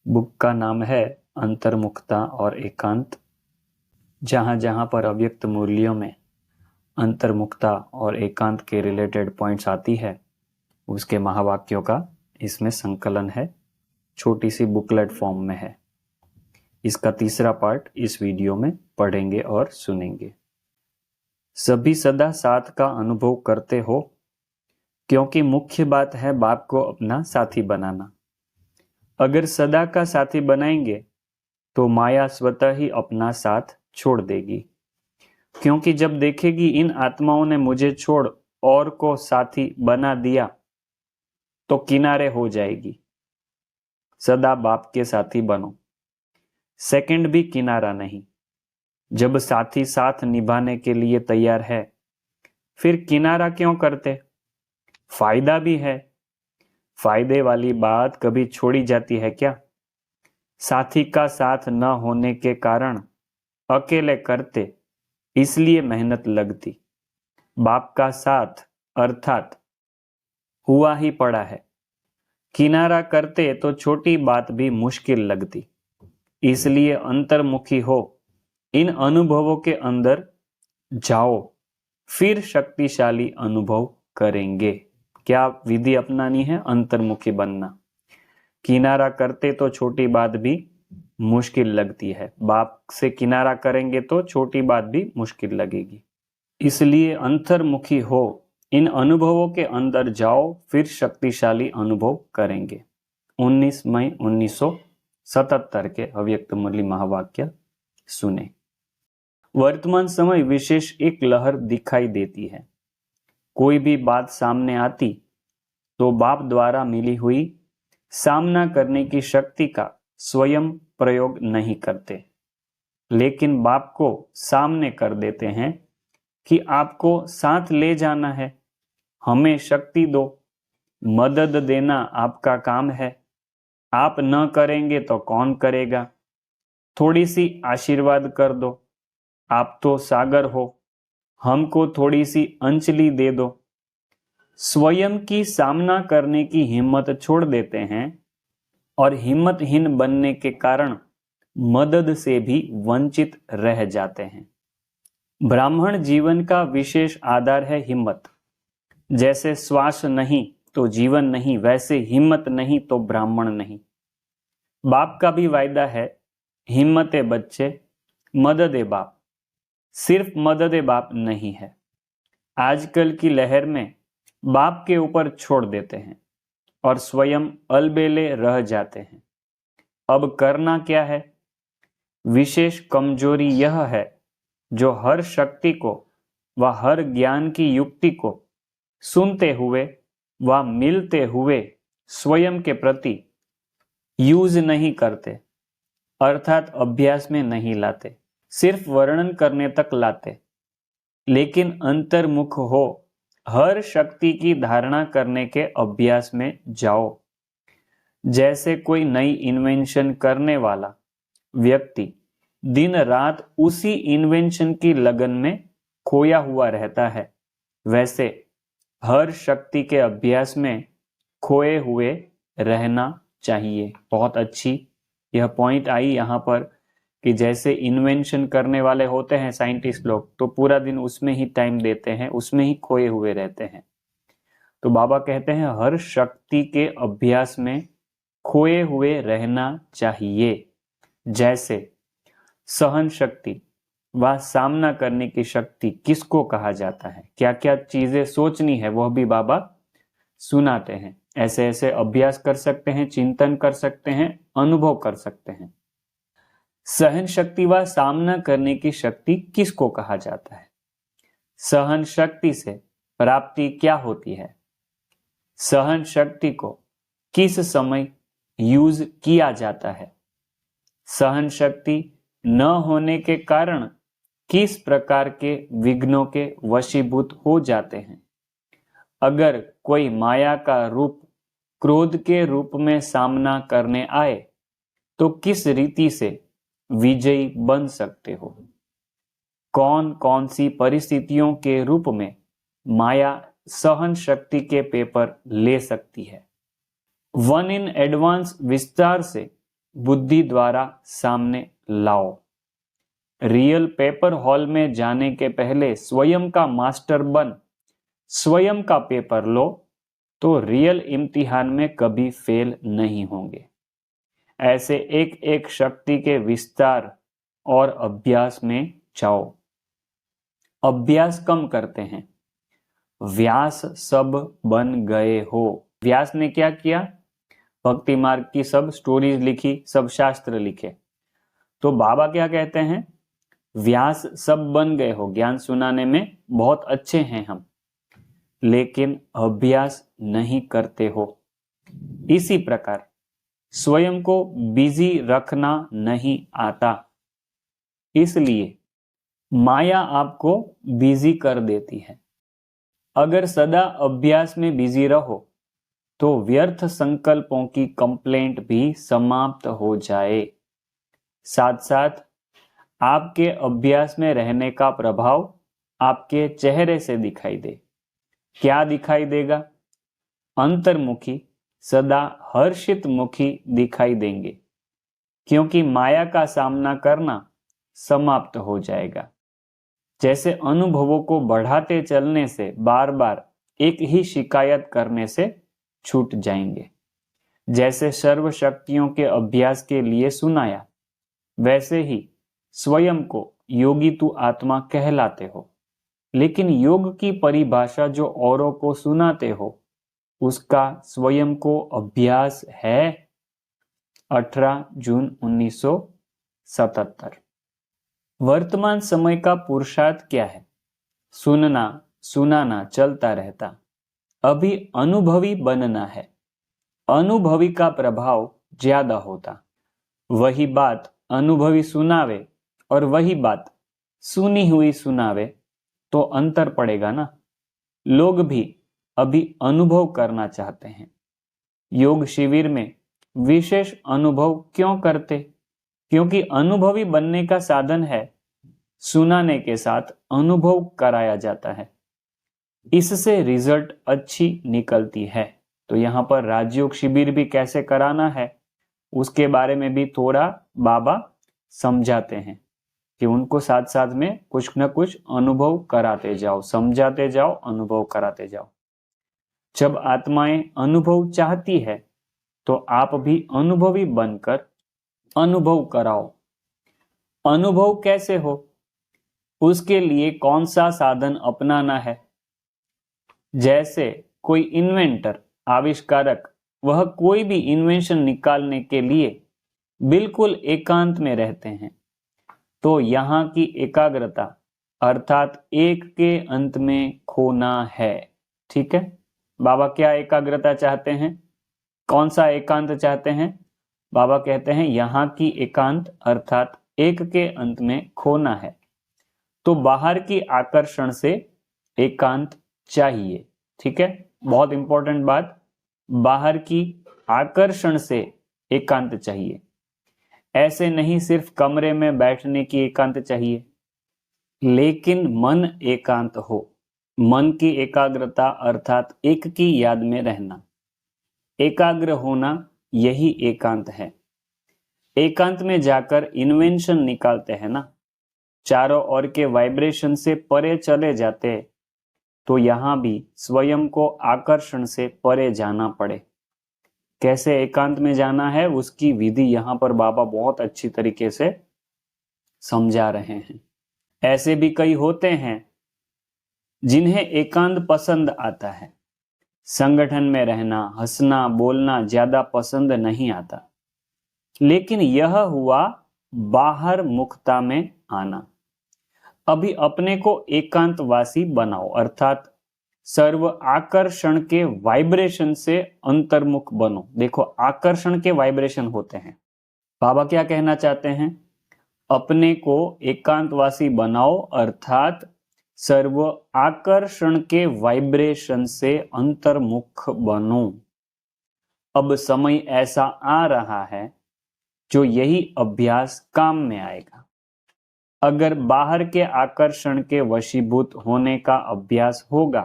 Book का नाम है अंतर्मुखता और एकांत। जहाँ जहाँ पर अव्यक्त मूल्यों में अंतर्मुखता और एकांत के रिलेटेड पॉइंट्स आती है उसके महावाक्यों का इसमें संकलन है, छोटी सी बुकलेट फॉर्म में है। इसका तीसरा पार्ट इस वीडियो में पढ़ेंगे और सुनेंगे। सभी सदा साथ का अनुभव करते हो, क्योंकि मुख्य बात है बाप को अपना साथी बनाना। अगर सदा का साथी बनाएंगे तो माया स्वतः ही अपना साथ छोड़ देगी, क्योंकि जब देखेगी इन आत्माओं ने मुझे छोड़ और को साथी बना दिया तो किनारे हो जाएगी। सदा बाप के साथी बनो, सेकंड भी किनारा नहीं। जब साथी साथ निभाने के लिए तैयार है फिर किनारा क्यों करते? फायदा भी है। फायदे वाली बात कभी छोड़ी जाती है क्या? साथी का साथ न होने के कारण अकेले करते, इसलिए मेहनत लगती। बाप का साथ अर्थात हुआ ही पड़ा है। किनारा करते तो छोटी बात भी मुश्किल लगती। इसलिए अंतर्मुखी हो, इन अनुभवों के अंदर जाओ, फिर शक्तिशाली अनुभव करेंगे। क्या विधि अपनानी है? अंतर्मुखी बनना। किनारा करते तो छोटी बात भी मुश्किल लगती है। बाप से किनारा करेंगे तो छोटी बात भी मुश्किल लगेगी। इसलिए अंतर्मुखी हो, इन अनुभवों के अंदर जाओ, फिर शक्तिशाली अनुभव करेंगे। 19 मई 1977 के अव्यक्त मुरली महावाक्य सुने। वर्तमान समय विशेष एक लहर दिखाई देती है। कोई भी बात सामने आती तो बाप द्वारा मिली हुई सामना करने की शक्ति का स्वयं प्रयोग नहीं करते, लेकिन बाप को सामने कर देते हैं कि आपको साथ ले जाना है, हमें शक्ति दो, मदद देना आपका काम है। आप न करेंगे तो कौन करेगा? थोड़ी सी आशीर्वाद कर दो, आप तो सागर हो, हमको थोड़ी सी अंजलि दे दो। स्वयं की सामना करने की हिम्मत छोड़ देते हैं और हिम्मतहीन बनने के कारण मदद से भी वंचित रह जाते हैं। ब्राह्मण जीवन का विशेष आधार है हिम्मत। जैसे श्वास नहीं तो जीवन नहीं, वैसे हिम्मत नहीं तो ब्राह्मण नहीं। बाप का भी वायदा है, हिम्मत बच्चे मदद बाप। सिर्फ मदद बाप नहीं है। आजकल की लहर में बाप के ऊपर छोड़ देते हैं और स्वयं अलबेले रह जाते हैं। अब करना क्या है? विशेष कमजोरी यह है, जो हर शक्ति को व हर ज्ञान की युक्ति को सुनते हुए व मिलते हुए स्वयं के प्रति यूज नहीं करते, अर्थात अभ्यास में नहीं लाते, सिर्फ वर्णन करने तक लाते। लेकिन अंतर्मुख हो, हर शक्ति की धारणा करने के अभ्यास में जाओ। जैसे कोई नई इन्वेंशन करने वाला व्यक्ति दिन रात उसी इन्वेंशन की लगन में खोया हुआ रहता है, वैसे हर शक्ति के अभ्यास में खोए हुए रहना चाहिए। बहुत अच्छी यह पॉइंट आई यहाँ पर कि जैसे इन्वेंशन करने वाले होते हैं साइंटिस्ट लोग, तो पूरा दिन उसमें ही टाइम देते हैं, उसमें ही खोए हुए रहते हैं। तो बाबा कहते हैं हर शक्ति के अभ्यास में खोए हुए रहना चाहिए। जैसे सहन शक्ति व सामना करने की शक्ति किसको कहा जाता है, क्या क्या चीजें सोचनी है, वह भी बाबा सुनाते हैं। ऐसे ऐसे अभ्यास कर सकते हैं, चिंतन कर सकते हैं, अनुभव कर सकते हैं। सहन शक्ति व सामना करने की शक्ति किसको कहा जाता है? सहन शक्ति से प्राप्ति क्या होती है? सहन शक्ति को किस समय यूज किया जाता है? सहन शक्ति न होने के कारण किस प्रकार के विघ्नों के वशीभूत हो जाते हैं? अगर कोई माया का रूप क्रोध के रूप में सामना करने आए तो किस रीति से विजयी बन सकते हो? कौन कौन सी परिस्थितियों के रूप में माया सहन शक्ति के पेपर ले सकती है? वन इन एडवांस विस्तार से बुद्धि द्वारा सामने लाओ। रियल पेपर हॉल में जाने के पहले स्वयं का मास्टर बन स्वयं का पेपर लो तो रियल इम्तिहान में कभी फेल नहीं होंगे। ऐसे एक एक शक्ति के विस्तार और अभ्यास में जाओ। अभ्यास कम करते हैं। व्यास सब बन गए हो। व्यास ने क्या किया? भक्ति मार्ग की सब स्टोरीज लिखी, सब शास्त्र लिखे। तो बाबा क्या कहते हैं? व्यास सब बन गए हो, ज्ञान सुनाने में बहुत अच्छे हैं हम, लेकिन अभ्यास नहीं करते हो। इसी प्रकार स्वयं को बिजी रखना नहीं आता, इसलिए माया आपको बिजी कर देती है। अगर सदा अभ्यास में बिजी रहो तो व्यर्थ संकल्पों की कंप्लेंट भी समाप्त हो जाए। साथ साथ आपके अभ्यास में रहने का प्रभाव आपके चेहरे से दिखाई दे। क्या दिखाई देगा? अंतर्मुखी, सदा हर्षित मुखी दिखाई देंगे, क्योंकि माया का सामना करना समाप्त हो जाएगा। जैसे अनुभवों को बढ़ाते चलने से बार बार एक ही शिकायत करने से छूट जाएंगे। जैसे सर्व शक्तियों के अभ्यास के लिए सुनाया, वैसे ही स्वयं को योगी तू आत्मा कहलाते हो, लेकिन योग की परिभाषा जो औरों को सुनाते हो उसका स्वयं को अभ्यास है। 18 जून 1977। वर्तमान समय का पुरुषार्थ क्या है? सुनना सुनाना चलता रहता। अभी अनुभवी बनना है। अनुभवी का प्रभाव ज्यादा होता। वही बात अनुभवी सुनावे और वही बात सुनी हुई सुनावे तो अंतर पड़ेगा ना। लोग भी अभी अनुभव करना चाहते हैं। योग शिविर में विशेष अनुभव क्यों करते? क्योंकि अनुभवी बनने का साधन है, सुनाने के साथ अनुभव कराया जाता है, इससे रिजल्ट अच्छी निकलती है। तो यहाँ पर राजयोग शिविर भी कैसे कराना है उसके बारे में भी थोड़ा बाबा समझाते हैं कि उनको साथ साथ में कुछ न कुछ अनुभव कराते जाओ, समझाते जाओ, अनुभव कराते जाओ। जब आत्माएं अनुभव चाहती है तो आप भी अनुभवी बनकर अनुभव कराओ। अनुभव कैसे हो, उसके लिए कौन सा साधन अपनाना है? जैसे कोई इन्वेंटर, आविष्कारक, वह कोई भी इन्वेंशन निकालने के लिए बिल्कुल एकांत में रहते हैं, तो यहाँ की एकाग्रता अर्थात एक के अंत में खोना है। ठीक है, बाबा क्या एकाग्रता चाहते हैं? कौन सा एकांत चाहते हैं? बाबा कहते हैं यहाँ की एकांत अर्थात एक के अंत में खोना है। तो बाहर की आकर्षण से एकांत चाहिए। ठीक है, बहुत इंपॉर्टेंट बात, बाहर की आकर्षण से एकांत चाहिए। ऐसे नहीं सिर्फ कमरे में बैठने की एकांत चाहिए, लेकिन मन एकांत हो। मन की एकाग्रता अर्थात एक की याद में रहना, एकाग्र होना, यही एकांत है। एकांत में जाकर इन्वेंशन निकालते हैं ना, चारों ओर के वाइब्रेशन से परे चले जाते, तो यहां भी स्वयं को आकर्षण से परे जाना पड़े। कैसे एकांत में जाना है उसकी विधि यहां पर बाबा बहुत अच्छी तरीके से समझा रहे हैं। ऐसे भी कई होते हैं जिन्हें एकांत पसंद आता है, संगठन में रहना, हंसना, बोलना ज्यादा पसंद नहीं आता, लेकिन यह हुआ बाहर मुक्ता में आना। अभी अपने को एकांतवासी बनाओ अर्थात सर्व आकर्षण के वाइब्रेशन से अंतर्मुख बनो। देखो आकर्षण के वाइब्रेशन होते हैं। बाबा क्या कहना चाहते हैं? अपने को एकांतवासी बनाओ अर्थात सर्व आकर्षण के वाइब्रेशन से अंतर्मुख बनो। अब समय ऐसा आ रहा है जो यही अभ्यास काम में आएगा। अगर बाहर के आकर्षण के वशीभूत होने का अभ्यास होगा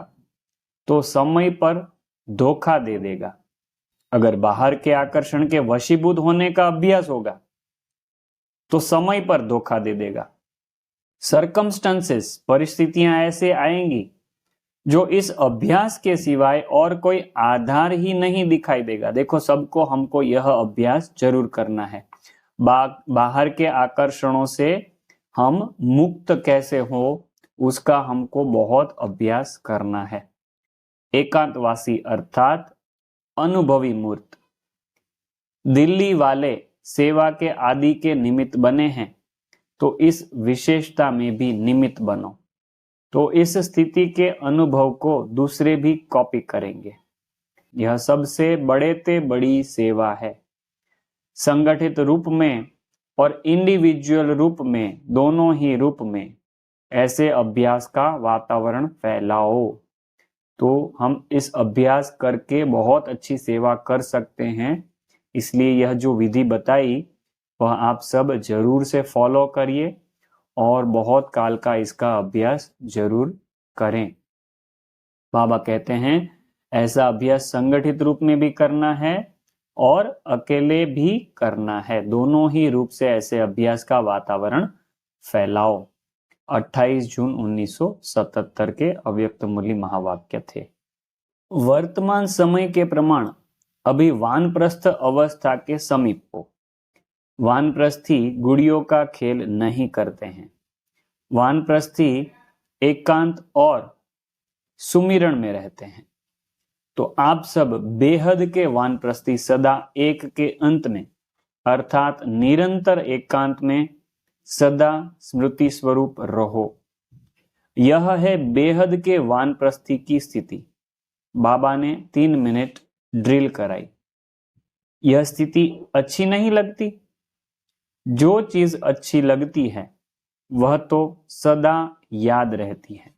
तो समय पर धोखा दे देगा। अगर बाहर के आकर्षण के वशीभूत होने का अभ्यास होगा तो समय पर धोखा दे देगा। सरकमस्टेंसेस, परिस्थितियां ऐसे आएंगी जो इस अभ्यास के सिवाय और कोई आधार ही नहीं दिखाई देगा। देखो, सबको हमको यह अभ्यास जरूर करना है। बाहर के आकर्षणों से हम मुक्त कैसे हो, उसका हमको बहुत अभ्यास करना है। एकांतवासी अर्थात अनुभवी मूर्त। दिल्ली वाले सेवा के आदि के निमित्त बने हैं, तो इस विशेषता में भी निमित्त बनो, तो इस स्थिति के अनुभव को दूसरे भी कॉपी करेंगे। यह सबसे बड़े ते बड़ी सेवा है। संगठित रूप में और इंडिविजुअल रूप में, दोनों ही रूप में ऐसे अभ्यास का वातावरण फैलाओ। तो हम इस अभ्यास करके बहुत अच्छी सेवा कर सकते हैं। इसलिए यह जो विधि बताई वह आप सब जरूर से फॉलो करिए और बहुत काल का इसका अभ्यास जरूर करें। बाबा कहते हैं ऐसा अभ्यास संगठित रूप में भी करना है और अकेले भी करना है। दोनों ही रूप से ऐसे अभ्यास का वातावरण फैलाओ। 28 जून 1977 के अव्यक्त मूल्य महावाक्य थे। वर्तमान समय के प्रमाण अभी वानप्रस्थ अवस्था के समीप हो। वानप्रस्थी गुड़ियों का खेल नहीं करते हैं। वानप्रस्थी एकांत और सुमिरण में रहते हैं। तो आप सब बेहद के वानप्रस्थी सदा एक के अंत में अर्थात निरंतर एकांत में सदा स्मृति स्वरूप रहो। यह है बेहद के वानप्रस्थी की स्थिति। बाबा ने 3 मिनट ड्रिल कराई। यह स्थिति अच्छी नहीं लगती? जो चीज अच्छी लगती है वह तो सदा याद रहती है।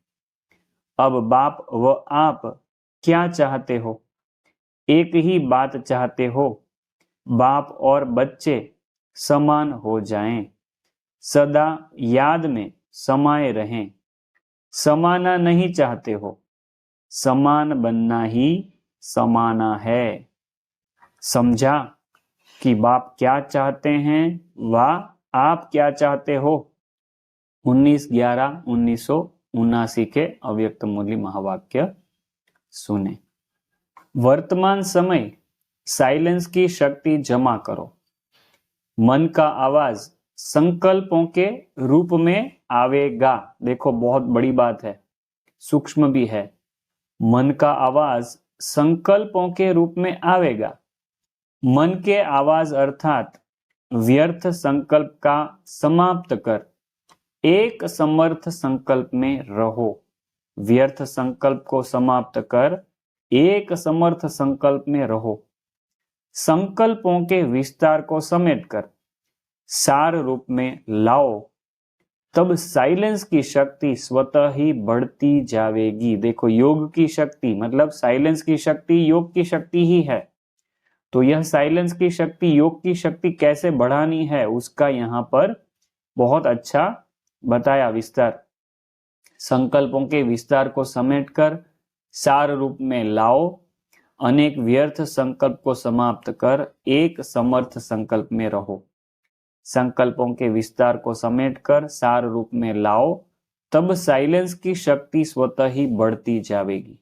अब बाप व आप क्या चाहते हो? एक ही बात चाहते हो, बाप और बच्चे समान हो जाएं, सदा याद में समाये रहें। समाना नहीं चाहते हो, समान बनना ही समाना है। समझा कि बाप क्या चाहते हैं व आप क्या चाहते हो? 19/11/1979 के अव्यक्त मूल्य महावाक्य सुने। वर्तमान समय साइलेंस की शक्ति जमा करो। मन का आवाज संकल्पों के रूप में आवेगा। देखो, बहुत बड़ी बात है, सूक्ष्म भी है। मन का आवाज संकल्पों के रूप में आवेगा। मन के आवाज अर्थात व्यर्थ संकल्प का समाप्त कर एक समर्थ संकल्प में रहो। व्यर्थ संकल्प को समाप्त कर एक समर्थ संकल्प में रहो। संकल्पों के विस्तार को समेटकर सार रूप में लाओ, तब साइलेंस की शक्ति स्वतः ही बढ़ती जाएगी। देखो, योग की शक्ति मतलब साइलेंस की शक्ति योग की शक्ति ही है। तो यह साइलेंस की शक्ति योग की शक्ति कैसे बढ़ानी है उसका यहाँ पर बहुत अच्छा बताया विस्तार। संकल्पों के विस्तार को समेटकर सार रूप में लाओ। अनेक व्यर्थ संकल्प को समाप्त कर एक समर्थ संकल्प में रहो। संकल्पों के विस्तार को समेटकर सार रूप में लाओ, तब साइलेंस की शक्ति स्वतः ही बढ़ती जाएगी।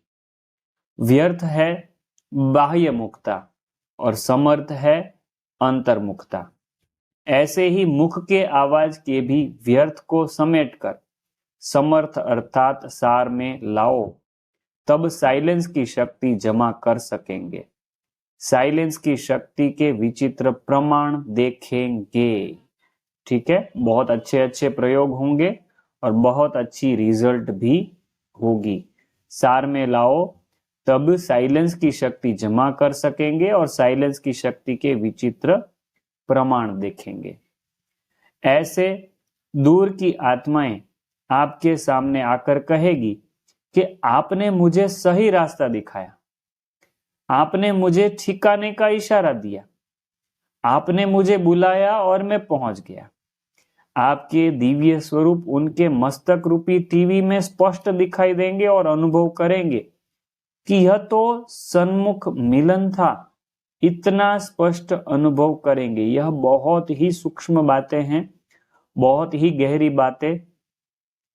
व्यर्थ है बाह्य मुक्ता और समर्थ है अंतर्मुक्ता। ऐसे ही मुख के आवाज के भी व्यर्थ को समेटकर समर्थ अर्थात सार में लाओ, तब साइलेंस की शक्ति जमा कर सकेंगे। साइलेंस की शक्ति के विचित्र प्रमाण देखेंगे। ठीक है, बहुत अच्छे अच्छे प्रयोग होंगे और बहुत अच्छी रिजल्ट भी होगी। सार में लाओ, तब साइलेंस की शक्ति जमा कर सकेंगे और साइलेंस की शक्ति के विचित्र प्रमाण देखेंगे। ऐसे दूर की आत्माएं आपके सामने आकर कहेगी कि आपने मुझे सही रास्ता दिखाया, आपने मुझे ठिकाने का इशारा दिया, आपने मुझे बुलाया और मैं पहुंच गया। आपके दिव्य स्वरूप उनके मस्तक रूपी टीवी में स्पष्ट दिखाई देंगे और अनुभव करेंगे कि यह तो सन्मुख मिलन था। इतना स्पष्ट अनुभव करेंगे। यह बहुत ही सूक्ष्म बातें हैं, बहुत ही गहरी बातें,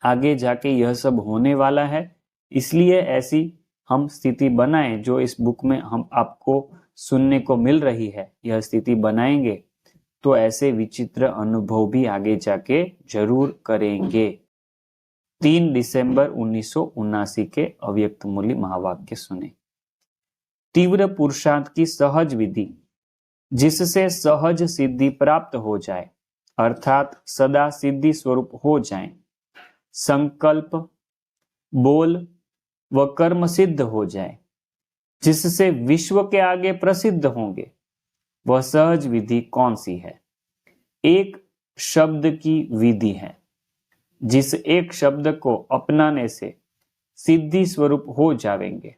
आगे जाके यह सब होने वाला है। इसलिए ऐसी हम स्थिति बनाएं जो इस बुक में हम आपको सुनने को मिल रही है। यह स्थिति बनाएंगे तो ऐसे विचित्र अनुभव भी आगे जाके जरूर करेंगे। 3 दिसंबर 1979 के अव्यक्त मूल्य महावाक्य सुने। तीव्र पुरुषार्थ की सहज विधि जिससे सहज सिद्धि प्राप्त हो जाए, अर्थात सदा सिद्धि स्वरूप हो जाए, संकल्प, बोल व कर्म सिद्ध हो जाए, जिससे विश्व के आगे प्रसिद्ध होंगे, वह सहज विधि कौन सी है? एक शब्द की विधि है। जिस एक शब्द को अपनाने से सिद्धि स्वरूप हो जाएंगे,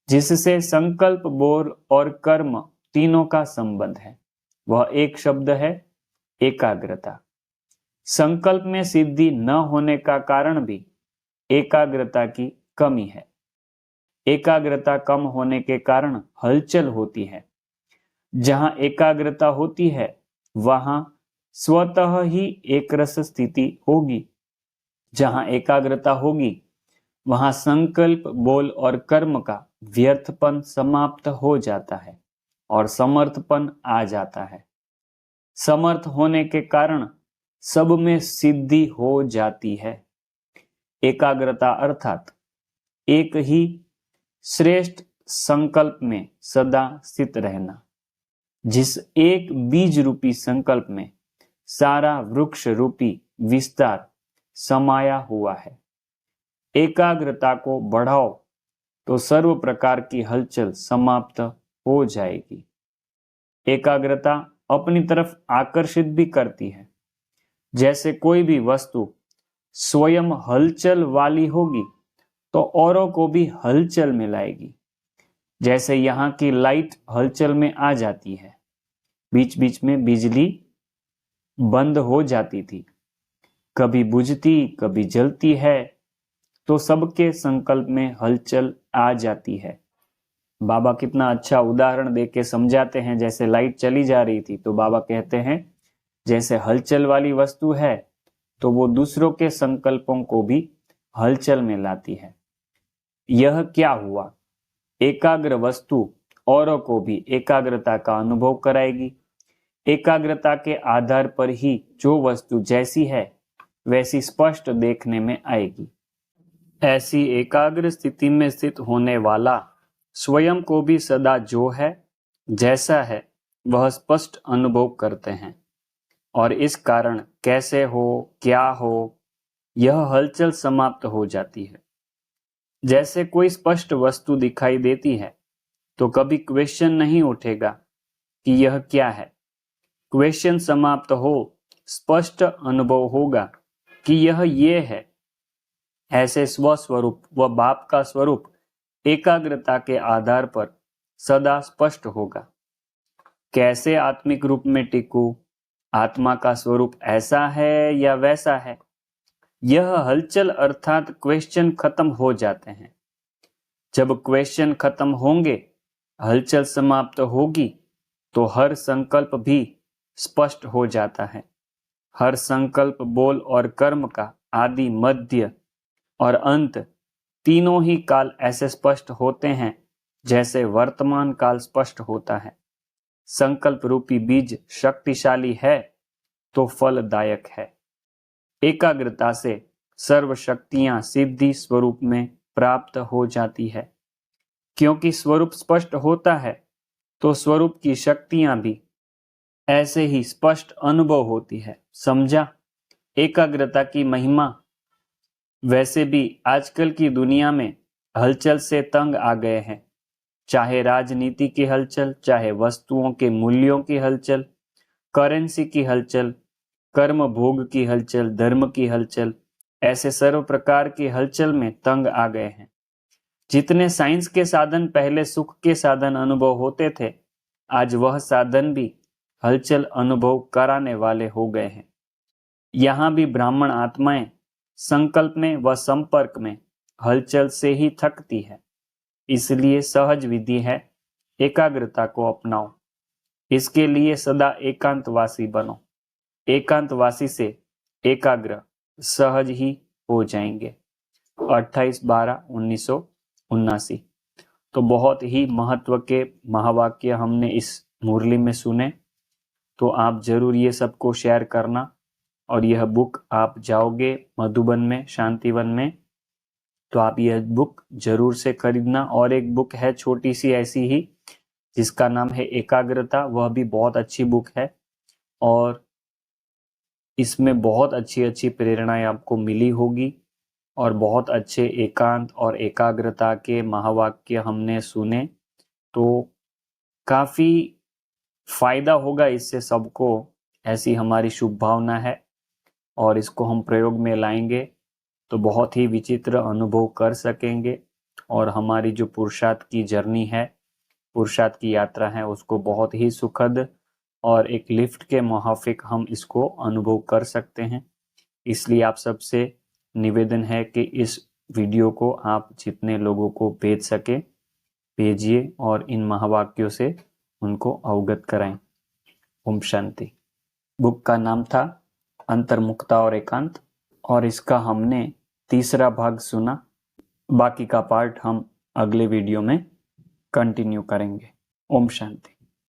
जिससे संकल्प, बोल और कर्म तीनों का संबंध है, वह एक शब्द है एकाग्रता। संकल्प में सिद्धि न होने का कारण भी एकाग्रता की कमी है। एकाग्रता कम होने के कारण हलचल होती है। जहां एकाग्रता होती है वहां स्वतः ही एकरस स्थिति होगी। जहां एकाग्रता होगी वहां संकल्प, बोल और कर्म का व्यर्थपन समाप्त हो जाता है और समर्थपन आ जाता है। समर्थ होने के कारण सब में सिद्धि हो जाती है। एकाग्रता अर्थात एक ही श्रेष्ठ संकल्प में सदा स्थित रहना। जिस एक बीज रूपी संकल्प में सारा वृक्ष रूपी विस्तार समाया हुआ है। एकाग्रता को बढ़ाओ तो सर्व प्रकार की हलचल समाप्त हो जाएगी। एकाग्रता अपनी तरफ आकर्षित भी करती है। जैसे कोई भी वस्तु स्वयं हलचल वाली होगी तो औरों को भी हलचल में लाएगी। जैसे यहाँ की लाइट हलचल में आ जाती है। बीच बीच में बिजली बंद हो जाती थी, कभी बुझती कभी जलती है, तो सबके संकल्प में हलचल आ जाती है। बाबा कितना अच्छा उदाहरण देके समझाते हैं। जैसे लाइट चली जा रही थी तो बाबा कहते हैं जैसे हलचल वाली वस्तु है तो वो दूसरों के संकल्पों को भी हलचल में लाती है। यह क्या हुआ? एकाग्र वस्तु औरों को भी एकाग्रता का अनुभव कराएगी। एकाग्रता के आधार पर ही जो वस्तु जैसी है वैसी स्पष्ट देखने में आएगी। ऐसी एकाग्र स्थिति में स्थित होने वाला स्वयं को भी सदा जो है जैसा है वह स्पष्ट अनुभव करते हैं और इस कारण कैसे हो क्या हो यह हलचल समाप्त हो जाती है। जैसे कोई स्पष्ट वस्तु दिखाई देती है तो कभी क्वेश्चन नहीं उठेगा कि यह क्या है। क्वेश्चन समाप्त हो, स्पष्ट अनुभव होगा कि यह ये है। ऐसे स्वस्वरूप व बाप का स्वरूप एकाग्रता के आधार पर सदा स्पष्ट होगा। कैसे आत्मिक रूप में टिकूं? आत्मा का स्वरूप ऐसा है या वैसा है? यह हलचल अर्थात क्वेश्चन खत्म हो जाते हैं। जब क्वेश्चन खत्म होंगे, हलचल समाप्त होगी तो हर संकल्प भी स्पष्ट हो जाता है। हर संकल्प, बोल और कर्म का आदि, मध्य और अंत तीनों ही काल ऐसे स्पष्ट होते हैं जैसे वर्तमान काल स्पष्ट होता है। संकल्प रूपी बीज शक्तिशाली है तो फलदायक है। एकाग्रता से सर्व शक्तियां सिद्धि स्वरूप में प्राप्त हो जाती है। क्योंकि स्वरूप स्पष्ट होता है तो स्वरूप की शक्तियां भी ऐसे ही स्पष्ट अनुभव होती है। समझा? एकाग्रता की महिमा। वैसे भी आजकल की दुनिया में हलचल से तंग आ गए हैं। चाहे राजनीति की हलचल, चाहे वस्तुओं के मूल्यों की हलचल, करेंसी की हलचल, कर्म भोग की हलचल, धर्म की हलचल, ऐसे सर्व प्रकार की हलचल में तंग आ गए हैं। जितने साइंस के साधन पहले सुख के साधन अनुभव होते थे, आज वह साधन भी हलचल अनुभव कराने वाले हो गए हैं। यहाँ भी ब्राह्मण आत्माएं संकल्प में व संपर्क में हलचल से ही थकती है। इसलिए सहज विधि है एकाग्रता को अपनाओ। इसके लिए सदा एकांतवासी बनो। एकांतवासी से एकाग्र सहज ही हो जाएंगे। 28/12/1979। तो बहुत ही महत्व के महावाक्य हमने इस मुरली में सुने। तो आप जरूर ये सबको शेयर करना। और यह बुक आप जाओगे मधुबन में, शांतिवन में, तो आप यह बुक जरूर से खरीदना। और एक बुक है छोटी सी ऐसी ही जिसका नाम है एकाग्रता, वह भी बहुत अच्छी बुक है। और इसमें बहुत अच्छी अच्छी प्रेरणाएं आपको मिली होगी और बहुत अच्छे एकांत और एकाग्रता के महावाक्य हमने सुने। तो काफी फायदा होगा इससे सबको, ऐसी हमारी शुभ भावना है। और इसको हम प्रयोग में लाएंगे तो बहुत ही विचित्र अनुभव कर सकेंगे। और हमारी जो पुरुषार्थ की जर्नी है, पुरुषार्थ की यात्रा है, उसको बहुत ही सुखद और एक लिफ्ट के माफिक हम इसको अनुभव कर सकते हैं। इसलिए आप सबसे निवेदन है कि इस वीडियो को आप जितने लोगों को भेज सके भेजिए और इन महावाक्यों से उनको अवगत कराएं। ओम शांति। बुक का नाम था अंतर्मुखता और एकांत, और इसका हमने तीसरा भाग सुना। बाकी का पार्ट हम अगले वीडियो में कंटिन्यू करेंगे। ओम शांति।